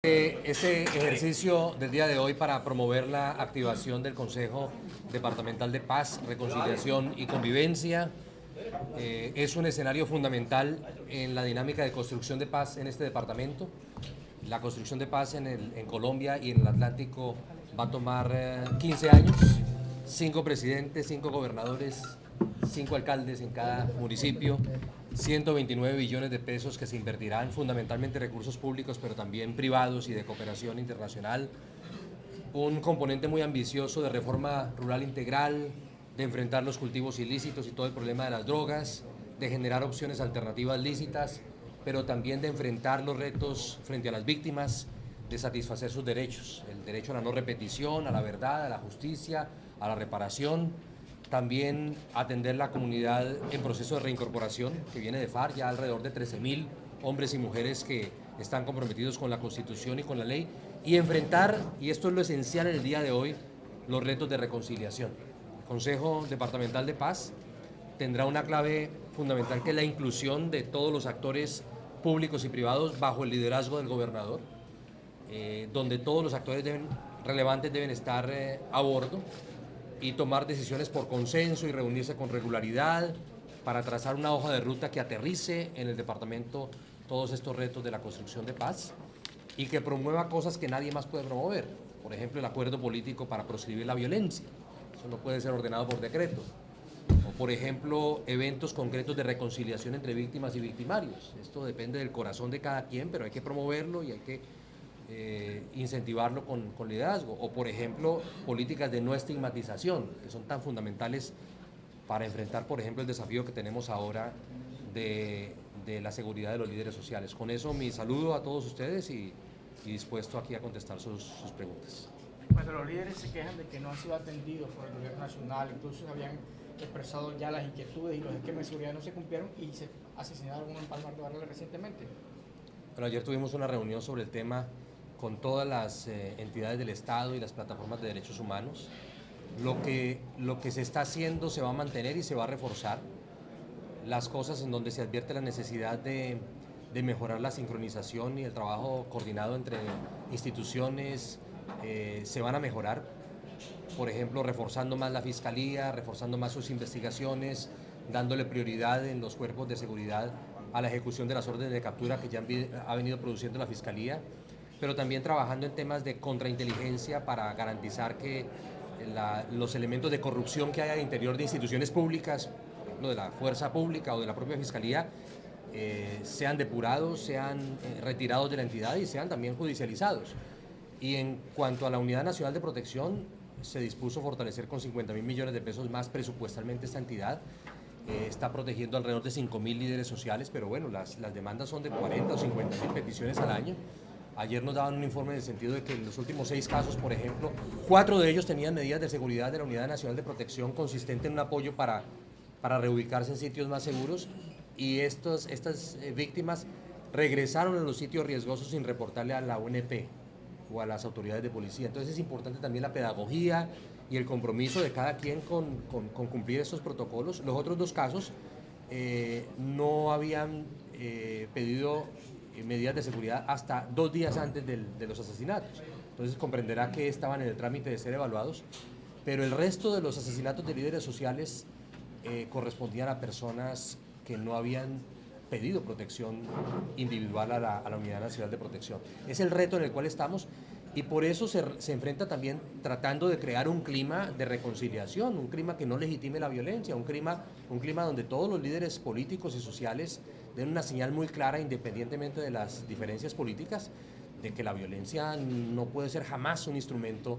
Ese ejercicio del día de hoy para promover la activación del Consejo Departamental de Paz, Reconciliación y Convivencia es un escenario fundamental en la dinámica de construcción de paz en este departamento. La construcción de paz en Colombia y en el Atlántico va a tomar 15 años, 5 presidentes, 5 gobernadores, 5 alcaldes en cada municipio, 129 billones de pesos que se invertirán fundamentalmente recursos públicos, pero también privados y de cooperación internacional. Un componente muy ambicioso de reforma rural integral, de enfrentar los cultivos ilícitos y todo el problema de las drogas, de generar opciones alternativas lícitas, pero también de enfrentar los retos frente a las víctimas, de satisfacer sus derechos, el derecho a la no repetición, a la verdad, a la justicia, a la reparación. También atender la comunidad en proceso de reincorporación que viene de FARC, ya alrededor de 13.000 hombres y mujeres que están comprometidos con la Constitución y con la ley, y enfrentar, y esto es lo esencial en el día de hoy, los retos de reconciliación. El Consejo Departamental de Paz tendrá una clave fundamental que es la inclusión de todos los actores públicos y privados bajo el liderazgo del gobernador, donde todos los actores relevantes deben estar a bordo y tomar decisiones por consenso y reunirse con regularidad para trazar una hoja de ruta que aterrice en el departamento todos estos retos de la construcción de paz y que promueva cosas que nadie más puede promover. Por ejemplo, el acuerdo político para proscribir la violencia. Eso no puede ser ordenado por decreto. O, por ejemplo, eventos concretos de reconciliación entre víctimas y victimarios. Esto depende del corazón de cada quien, pero hay que promoverlo y hay que incentivarlo con liderazgo. O, por ejemplo, políticas de no estigmatización, que son tan fundamentales para enfrentar, por ejemplo, el desafío que tenemos ahora de la seguridad de los líderes sociales. Con eso, mi saludo a todos ustedes y dispuesto aquí a contestar sus preguntas. Cuando los líderes se quejan de que no han sido atendidos por el gobierno nacional, incluso se habían expresado ya las inquietudes y los esquemas de seguridad no se cumplieron y se asesinaron uno en Palmar de Varela recientemente. Bueno, ayer tuvimos una reunión sobre el tema con todas las entidades del Estado y las plataformas de derechos humanos. Lo que se está haciendo se va a mantener y se va a reforzar. Las cosas en donde se advierte la necesidad de mejorar la sincronización y el trabajo coordinado entre instituciones se van a mejorar. Por ejemplo, reforzando más la Fiscalía, reforzando más sus investigaciones, dándole prioridad en los cuerpos de seguridad a la ejecución de las órdenes de captura que ya ha venido produciendo la Fiscalía, pero también trabajando en temas de contrainteligencia para garantizar que los elementos de corrupción que hay al interior de instituciones públicas, por ejemplo de la fuerza pública o de la propia Fiscalía, sean depurados, sean retirados de la entidad y sean también judicializados. Y en cuanto a la Unidad Nacional de Protección, se dispuso fortalecer con 50.000 millones de pesos más presupuestalmente esta entidad. Está protegiendo alrededor de 5.000 líderes sociales, pero bueno, las demandas son de 40 o 50.000 peticiones al año. Ayer nos daban un informe en el sentido de que en los últimos 6 casos, por ejemplo, 4 de ellos tenían medidas de seguridad de la Unidad Nacional de Protección consistente en un apoyo para reubicarse en sitios más seguros, y estas víctimas regresaron a los sitios riesgosos sin reportarle a la UNP o a las autoridades de policía. Entonces es importante también la pedagogía y el compromiso de cada quien con cumplir estos protocolos. Los otros 2 casos no habían pedido medidas de seguridad hasta 2 días antes de los asesinatos. Entonces comprenderá que estaban en el trámite de ser evaluados, pero el resto de los asesinatos de líderes sociales correspondían a personas que no habían pedido protección individual a la Unidad Nacional de Protección. Es el reto en el cual estamos y por eso se enfrenta también tratando de crear un clima de reconciliación, un clima que no legitime la violencia, un clima donde todos los líderes políticos y sociales den una señal muy clara, independientemente de las diferencias políticas, de que la violencia no puede ser jamás un instrumento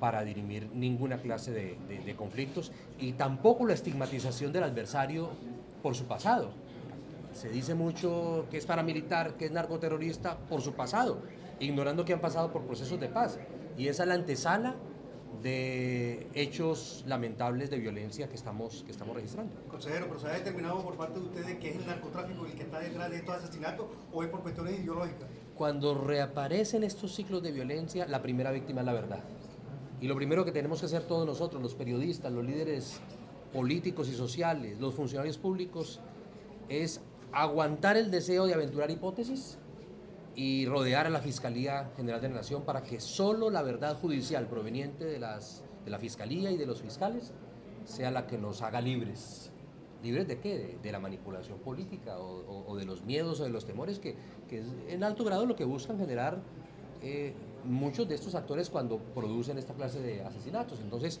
para dirimir ninguna clase de conflictos, y tampoco la estigmatización del adversario por su pasado. Se dice mucho que es paramilitar, que es narcoterrorista por su pasado, ignorando que han pasado por procesos de paz. Y esa es la antesala de hechos lamentables de violencia que estamos registrando. Consejero, ¿pero se ha determinado por parte de ustedes que es el narcotráfico el que está detrás de estos asesinatos o es por cuestiones ideológicas? Cuando reaparecen estos ciclos de violencia, la primera víctima es la verdad. Y lo primero que tenemos que hacer todos nosotros, los periodistas, los líderes políticos y sociales, los funcionarios públicos, es aguantar el deseo de aventurar hipótesis y rodear a la Fiscalía General de la Nación para que solo la verdad judicial proveniente de la Fiscalía y de los fiscales sea la que nos haga libres. ¿Libres de qué? De la manipulación política o de los miedos o de los temores que es en alto grado lo que buscan generar muchos de estos actores cuando producen esta clase de asesinatos. Entonces,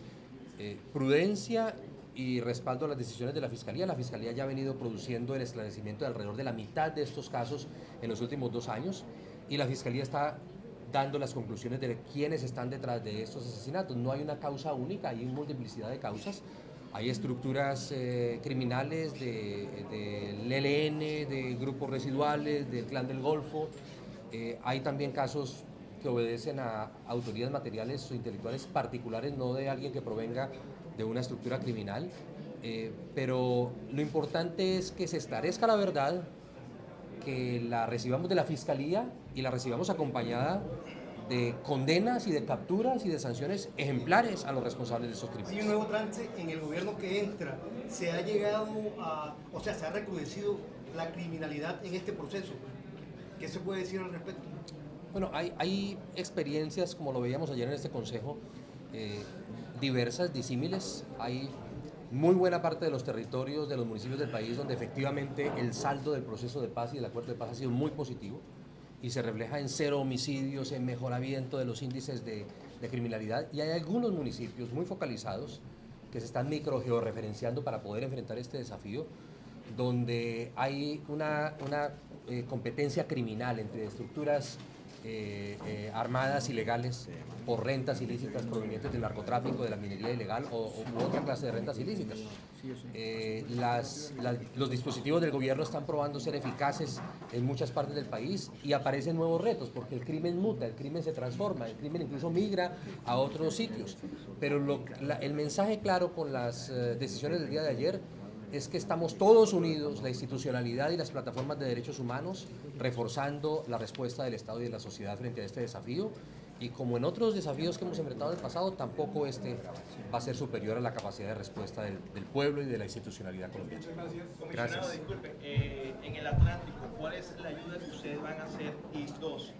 prudencia y respaldo a las decisiones de la Fiscalía. La Fiscalía ya ha venido produciendo el esclarecimiento de alrededor de la mitad de estos casos en los últimos 2 años y la Fiscalía está dando las conclusiones de quiénes están detrás de estos asesinatos. No hay una causa única, hay una multiplicidad de causas. Hay estructuras criminales del ELN, de grupos residuales, del Clan del Golfo. Hay también casos que obedecen a autoridades materiales o intelectuales particulares, no de alguien que provenga de una estructura criminal. Pero lo importante es que se esclarezca la verdad, que la recibamos de la Fiscalía y la recibamos acompañada de condenas y de capturas y de sanciones ejemplares a los responsables de esos crímenes. Hay un nuevo trance en el gobierno que entra. Se ha llegado a, o sea, se ha recrudecido la criminalidad en este proceso. ¿Qué se puede decir al respecto? Bueno, hay experiencias, como lo veíamos ayer en este consejo, diversas, disímiles. Hay muy buena parte de los territorios, de los municipios del país, donde efectivamente el saldo del proceso de paz y del acuerdo de paz ha sido muy positivo y se refleja en 0 homicidios, en mejoramiento de los índices de criminalidad. Y hay algunos municipios muy focalizados que se están microgeorreferenciando para poder enfrentar este desafío, donde hay una competencia criminal entre estructuras armadas ilegales por rentas ilícitas provenientes del narcotráfico, de la minería ilegal u otra clase de rentas ilícitas. Los dispositivos del gobierno están probando ser eficaces en muchas partes del país y aparecen nuevos retos porque el crimen muta, el crimen se transforma, el crimen incluso migra a otros sitios. Pero el mensaje claro con las decisiones del día de ayer es que estamos todos unidos, la institucionalidad y las plataformas de derechos humanos, reforzando la respuesta del Estado y de la sociedad frente a este desafío. Y como en otros desafíos que hemos enfrentado en el pasado, tampoco este va a ser superior a la capacidad de respuesta del pueblo y de la institucionalidad colombiana. Comisionado, disculpe, en el Atlántico, ¿cuál es la ayuda que ustedes van a hacer? Y 2,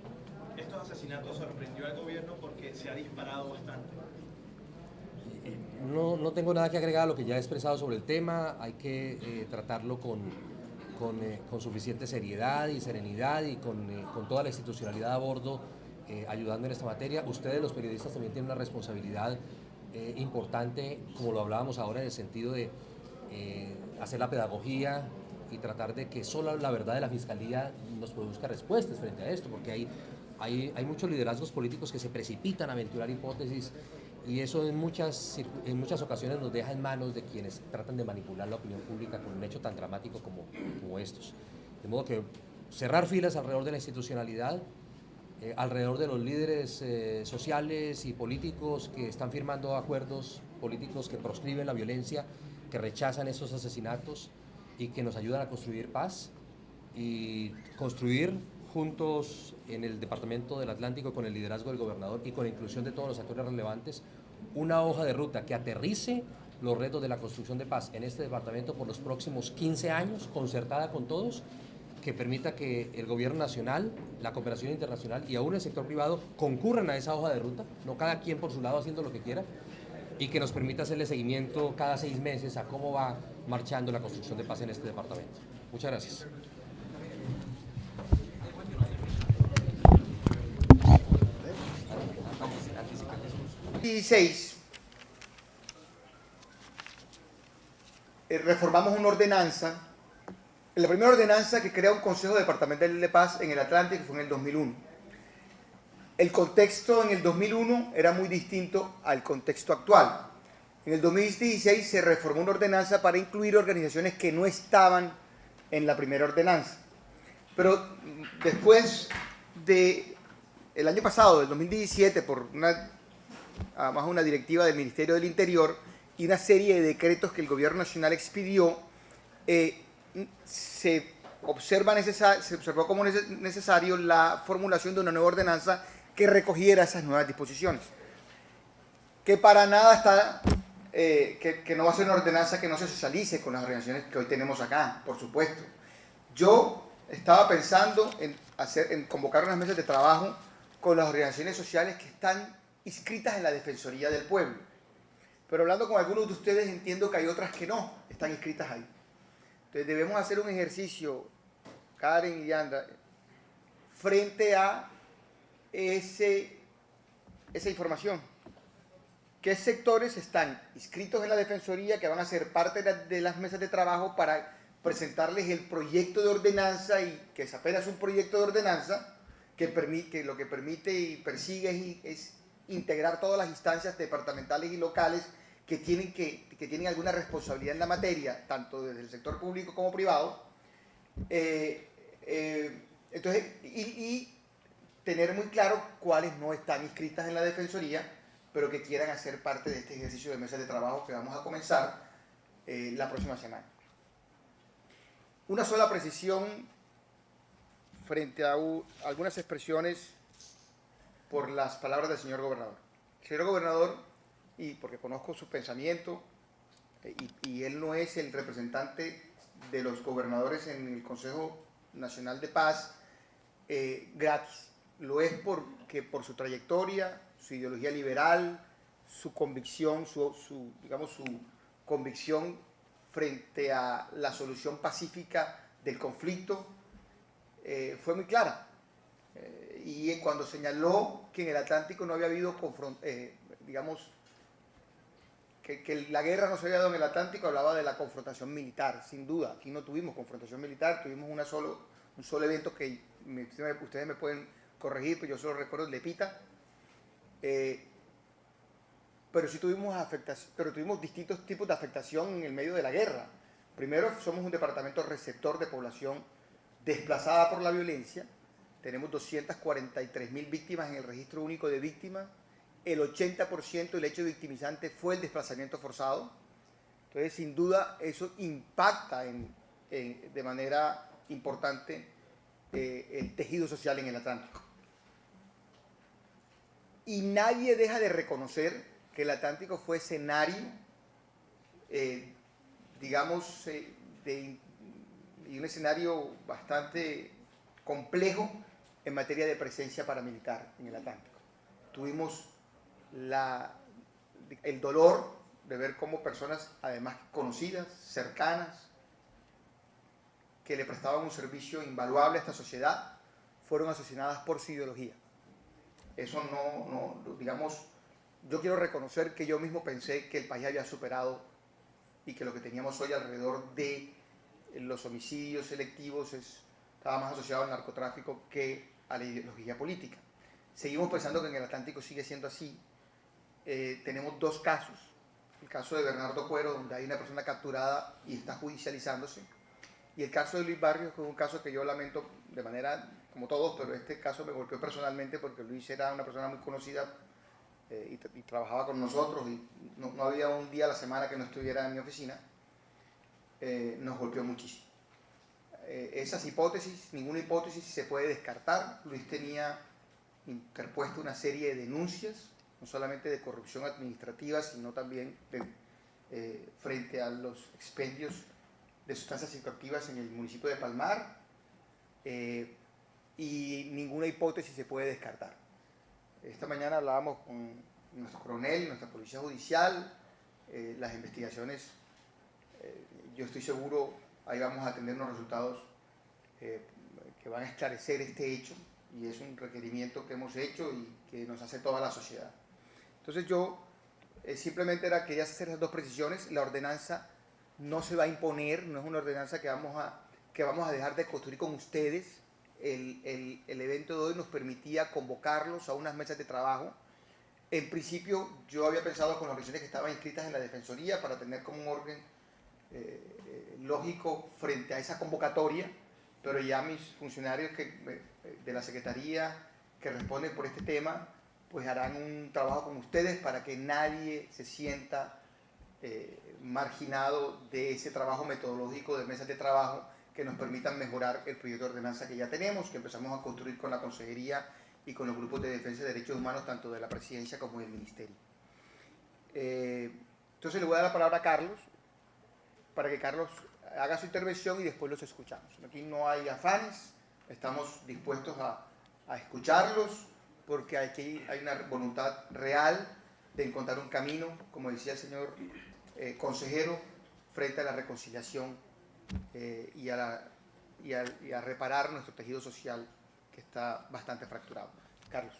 estos asesinatos sorprendió al gobierno porque se ha disparado bastante. No tengo nada que agregar a lo que ya he expresado sobre el tema. Hay que tratarlo con suficiente seriedad y serenidad y con toda la institucionalidad a bordo, ayudando en esta materia. Ustedes, los periodistas, también tienen una responsabilidad importante, como lo hablábamos ahora, en el sentido de hacer la pedagogía y tratar de que solo la verdad de la Fiscalía nos produzca respuestas frente a esto, porque hay muchos liderazgos políticos que se precipitan a aventurar hipótesis y eso en muchas ocasiones nos deja en manos de quienes tratan de manipular la opinión pública con un hecho tan dramático como estos. De modo que cerrar filas alrededor de la institucionalidad, alrededor de los líderes sociales y políticos que están firmando acuerdos políticos que proscriben la violencia, que rechazan estos asesinatos y que nos ayudan a construir paz y construir juntos en el Departamento del Atlántico con el liderazgo del gobernador y con la inclusión de todos los actores relevantes, una hoja de ruta que aterrice los retos de la construcción de paz en este departamento por los próximos 15 años, concertada con todos, que permita que el gobierno nacional, la cooperación internacional y aún el sector privado concurran a esa hoja de ruta, no cada quien por su lado haciendo lo que quiera, y que nos permita hacerle seguimiento cada 6 meses a cómo va marchando la construcción de paz en este departamento. Muchas gracias. Reformamos una ordenanza, la primera ordenanza que crea un Consejo Departamental de Paz en el Atlántico fue en el 2001. El contexto en el 2001 era muy distinto al contexto actual. En el 2016 se reformó una ordenanza para incluir organizaciones que no estaban en la primera ordenanza. Pero después el año pasado, del 2017, por además una directiva del Ministerio del Interior y una serie de decretos que el Gobierno Nacional expidió, se observó como necesario la formulación de una nueva ordenanza que recogiera esas nuevas disposiciones. Que para nada está, que no va a ser una ordenanza que no se socialice con las organizaciones que hoy tenemos acá, por supuesto. Yo estaba pensando en convocar unas mesas de trabajo con las organizaciones sociales que están inscritas en la Defensoría del Pueblo. Pero hablando con algunos de ustedes entiendo que hay otras que no están inscritas ahí. Entonces debemos hacer un ejercicio, Karen y Yandra, frente a esa información. ¿Qué sectores están inscritos en la Defensoría que van a ser parte de las mesas de trabajo para presentarles el proyecto de ordenanza, y que es apenas un proyecto de ordenanza que lo que permite y persigue es integrar todas las instancias departamentales y locales que tienen alguna responsabilidad en la materia, tanto desde el sector público como privado, entonces, y tener muy claro cuáles no están inscritas en la Defensoría, pero que quieran hacer parte de este ejercicio de mesas de trabajo que vamos a comenzar la próxima semana. Una sola precisión frente a algunas expresiones por las palabras del señor gobernador. El señor gobernador, y porque conozco su pensamiento, y él no es el representante de los gobernadores en el Consejo Nacional de Paz gratis. Lo es porque por su trayectoria, su ideología liberal, su convicción, su convicción frente a la solución pacífica del conflicto fue muy clara. Y cuando señaló que en el Atlántico no había habido que la guerra no se había dado en el Atlántico, hablaba de la confrontación militar. Sin duda, aquí no tuvimos confrontación militar, tuvimos un solo evento que ustedes me pueden corregir, pero yo solo recuerdo el de Pita. Pero sí tuvimos distintos tipos de afectación en el medio de la guerra. Primero, somos un departamento receptor de población desplazada por la violencia. Tenemos 243.000 víctimas en el registro único de víctimas. El 80% del hecho victimizante fue el desplazamiento forzado. Entonces, sin duda, eso impacta de manera importante el tejido social en el Atlántico. Y nadie deja de reconocer que el Atlántico fue escenario, y un escenario bastante complejo en materia de presencia paramilitar en el Atlántico. Tuvimos el dolor de ver cómo personas, además conocidas, cercanas, que le prestaban un servicio invaluable a esta sociedad, fueron asesinadas por su ideología. Eso yo quiero reconocer que yo mismo pensé que el país había superado y que lo que teníamos hoy alrededor de los homicidios selectivos estaba más asociado al narcotráfico que a la ideología política. Seguimos pensando que en el Atlántico sigue siendo así. Tenemos dos casos. El caso de Bernardo Cuero, donde hay una persona capturada y está judicializándose. Y el caso de Luis Barrios, que es un caso que yo lamento de manera, como todos, pero este caso me golpeó personalmente porque Luis era una persona muy conocida y trabajaba con nosotros y no había un día a la semana que no estuviera en mi oficina. Nos golpeó muchísimo. Esas hipótesis, ninguna hipótesis se puede descartar. Luis tenía interpuesto una serie de denuncias, no solamente de corrupción administrativa, sino también frente a los expendios de sustancias psicoactivas en el municipio de Palmar, y ninguna hipótesis se puede descartar. Esta mañana hablábamos con nuestro coronel, nuestra policía judicial, las investigaciones, yo estoy seguro, ahí vamos a tener unos resultados que van a esclarecer este hecho, y es un requerimiento que hemos hecho y que nos hace toda la sociedad. Entonces yo simplemente quería hacer esas dos precisiones. La ordenanza no se va a imponer, no es una ordenanza que vamos a dejar de construir con ustedes. El evento de hoy nos permitía convocarlos a unas mesas de trabajo. En principio yo había pensado con las organizaciones que estaban inscritas en la Defensoría para tener como un orden lógico frente a esa convocatoria, pero ya mis funcionarios de la Secretaría que responden por este tema pues harán un trabajo con ustedes para que nadie se sienta marginado de ese trabajo metodológico de mesas de trabajo que nos permitan mejorar el proyecto de ordenanza que ya tenemos, que empezamos a construir con la Consejería y con los grupos de defensa de derechos humanos, tanto de la Presidencia como del Ministerio. Entonces le voy a dar la palabra a Carlos, para que Carlos haga su intervención y después los escuchamos. Aquí no hay afanes, estamos dispuestos a escucharlos porque aquí hay una voluntad real de encontrar un camino, como decía el señor consejero, frente a la reconciliación y a reparar nuestro tejido social que está bastante fracturado. Carlos.